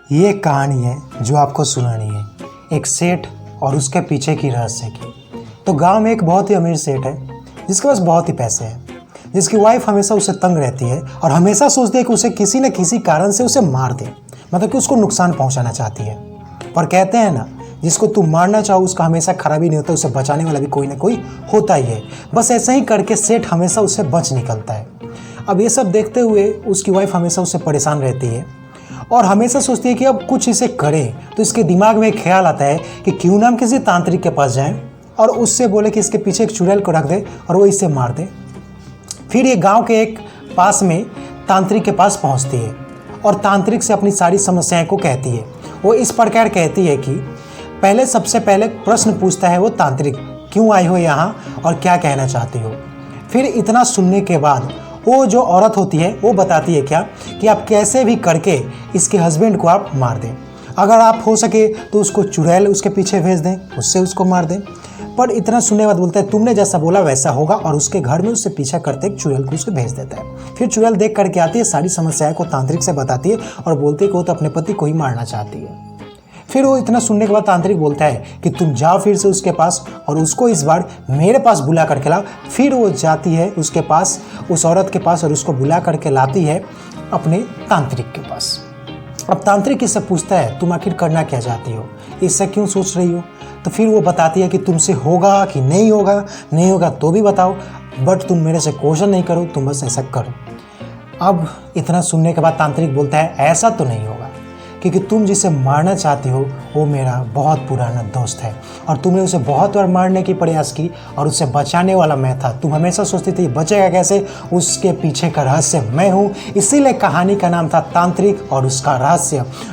ये एक कहानी है जो आपको सुनानी है, एक सेठ और उसके पीछे की रहस्य की। तो गांव में एक बहुत ही अमीर सेठ है जिसके पास बहुत ही पैसे हैं, जिसकी वाइफ हमेशा उसे तंग रहती है और हमेशा सोचती है कि उसे किसी न किसी कारण से उसे मार दे, मतलब कि उसको नुकसान पहुंचाना चाहती है। पर कहते हैं ना, जिसको तुम मारना चाहो उसका हमेशा खराबी नहीं होता, उसे बचाने वाला भी कोई ना कोई होता ही है। बस ऐसे ही करके सेठ हमेशा उससे बच निकलता है। अब ये सब देखते हुए उसकी वाइफ हमेशा उससे परेशान रहती है और हमेशा सोचती है कि अब कुछ इसे करें। तो इसके दिमाग में एक ख्याल आता है कि क्यों ना हम किसी तांत्रिक के पास जाएं और उससे बोले कि इसके पीछे एक चुड़ैल को रख दे और वो इसे मार दे। फिर ये गांव के एक पास में तांत्रिक के पास पहुंचती है और तांत्रिक से अपनी सारी समस्याएं को कहती है। वो इस प्रकार कहती है कि सबसे पहले प्रश्न पूछता है वो तांत्रिक, क्यों आई हो यहाँ और क्या कहना चाहती हो। फिर इतना सुनने के बाद वो जो औरत होती है वो बताती है क्या कि आप कैसे भी करके इसके हस्बैंड को आप मार दें, अगर आप हो सके तो उसको चुड़ैल उसके पीछे भेज दें, उससे उसको मार दें। पर इतना सुनने के बाद बोलता है तुमने जैसा बोला वैसा होगा, और उसके घर में उससे पीछा करते एक चुड़ैल को उसको भेज देता है। फिर चुड़ैल देख करके आती है, सारी समस्याएं को तांत्रिक से बताती है और बोलती है कि वो तो अपने पति को ही मारना चाहती है। फिर वो इतना सुनने के बाद तांत्रिक बोलता है कि तुम जाओ फिर से उसके पास और उसको इस बार मेरे पास बुला करके लाओ। फिर वो जाती है उसके पास, उस औरत के पास, और उसको बुला करके लाती है अपने तांत्रिक के पास। अब तांत्रिक इससे पूछता है तुम आखिर करना क्या चाहती हो, इससे क्यों सोच रही हो। तो फिर वो बताती है कि तुमसे होगा कि नहीं होगा, नहीं होगा तो भी बताओ, बट तुम मेरे से क्वेश्चन नहीं करो, तुम बस ऐसा करो। अब इतना सुनने के बाद तांत्रिक बोलता है ऐसा तो नहीं होगा, क्योंकि तुम जिसे मारना चाहती हो वो मेरा बहुत पुराना दोस्त है और तुमने उसे बहुत बार मारने की प्रयास की और उसे बचाने वाला मैं था। तुम हमेशा सोचती थी बचेगा कैसे, उसके पीछे का रहस्य मैं हूँ। इसीलिए कहानी का नाम था तांत्रिक और उसका रहस्य।